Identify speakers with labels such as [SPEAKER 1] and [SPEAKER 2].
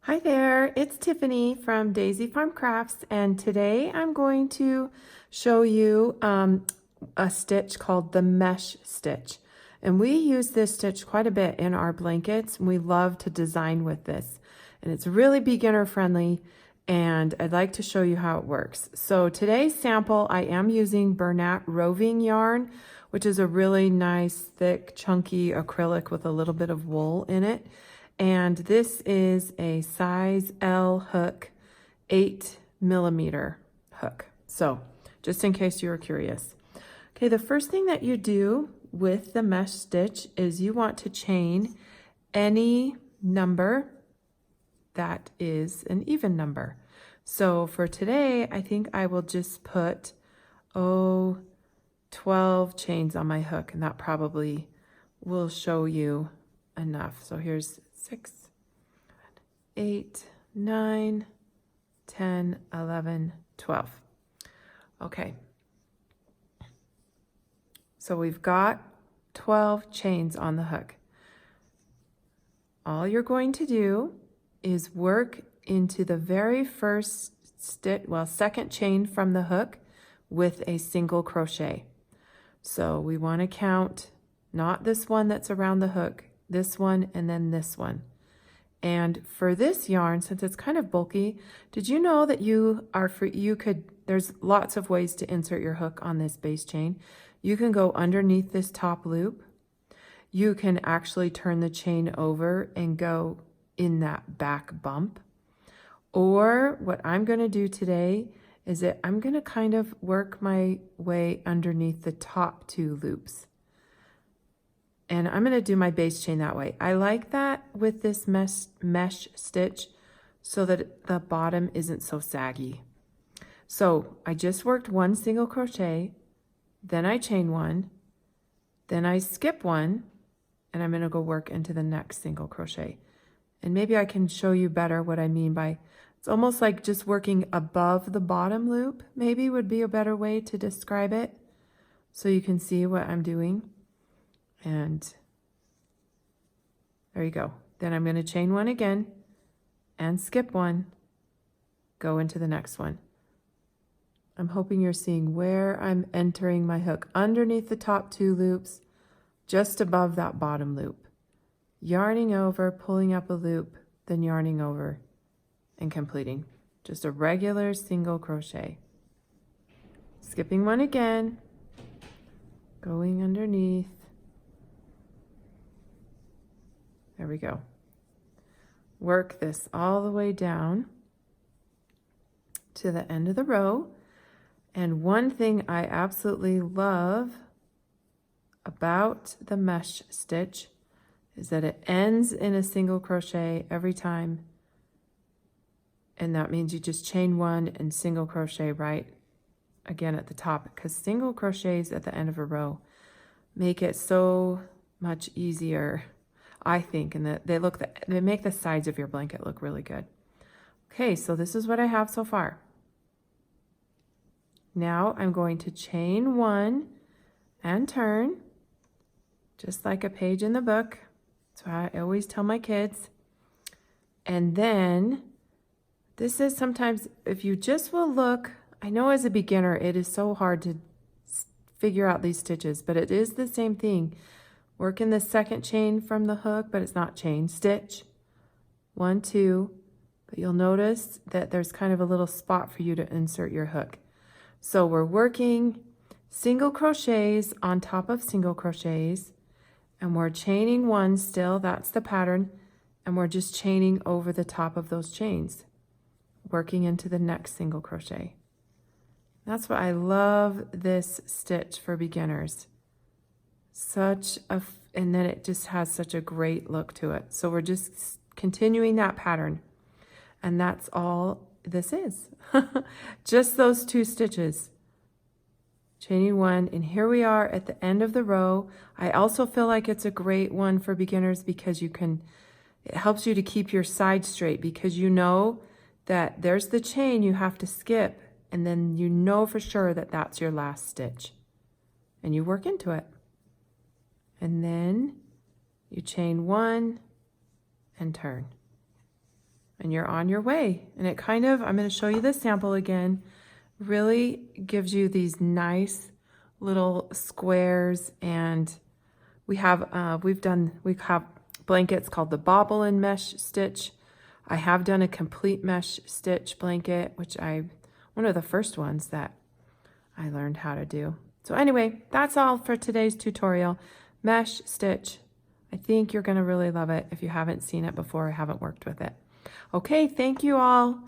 [SPEAKER 1] Hi there, it's Tiffany from Daisy Farm Crafts, and today I'm going to show you a stitch called the mesh stitch. And we use this stitch quite a bit in our blankets, and we love to design with this. And it's really beginner friendly, and I'd like to show you how it works. So today's sample, I am using Bernat roving yarn, which is a really nice, thick, chunky acrylic with a little bit of wool in it. And this is a size L hook, 8mm hook. So just in case you were curious. Okay, the first thing that you do with the mesh stitch is you want to chain any number that is an even number. So for today, I think I will just put, 12 chains on my hook, and that probably will show you enough. So here's 6, 8, 9, 10, 11, 12. Okay. So we've got 12 chains on the hook. All you're going to do is work into the very first stitch, second chain from the hook with a single crochet. So we want to count not this one that's around the hook, this one, and then this one. And for this yarn, since it's kind of bulky, did you know that there's lots of ways to insert your hook on this base chain. You can go underneath this top loop. You can actually turn the chain over and go in that back bump. Or what I'm going to do today is that I'm going to kind of work my way underneath the top 2 loops. And I'm going to do my base chain that way. I like that with this mesh stitch so that the bottom isn't so saggy. So I just worked 1 single crochet, then I chain 1, then I skip 1, and I'm going to go work into the next single crochet. And maybe I can show you better what I mean by, it's almost like just working above the bottom loop, maybe would be a better way to describe it, so you can see what I'm doing. And there you go. Then I'm going to chain 1 again and skip 1, go into the next one. I'm hoping you're seeing where I'm entering my hook underneath the top 2 loops, just above that bottom loop. Yarning over, pulling up a loop, then yarning over and completing. Just a regular single crochet. Skipping 1 again, going underneath. There we go. Work this all the way down to the end of the row. And one thing I absolutely love about the mesh stitch is that it ends in a single crochet every time. And that means you just chain 1 and single crochet right again at the top, because single crochets at the end of a row make it so much easier, I think, and they make the sides of your blanket look really good. Okay, so this is what I have so far. Now I'm going to chain 1 and turn, just like a page in the book. That's what I always tell my kids. And then this is sometimes, if you just will look, I know as a beginner it is so hard to figure out these stitches, but it is the same thing. Work in the second chain from the hook, but it's not chain. Stitch 1, 2, but you'll notice that there's kind of a little spot for you to insert your hook. So we're working single crochets on top of single crochets, and we're chaining 1 still, that's the pattern, and we're just chaining over the top of those chains, working into the next single crochet. That's why I love this stitch for beginners. And then it just has such a great look to it. So we're just continuing that pattern, and that's all this is. Just those 2 stitches. Chaining 1, and here we are at the end of the row. I also feel like it's a great one for beginners because it helps you to keep your side straight, because you know that there's the chain you have to skip, and then you know for sure that that's your last stitch, and you work into it. And then you chain 1 and turn. and you're on your way. And it kind of, I'm going to show you the sample again, really gives you these nice little squares. And we have blankets called the bobble and mesh stitch. I have done a complete mesh stitch blanket, which one of the first ones that I learned how to do. So anyway, that's all for today's tutorial. Mesh stitch. I think you're going to really love it if you haven't seen it before or haven't worked with it. Okay, thank you all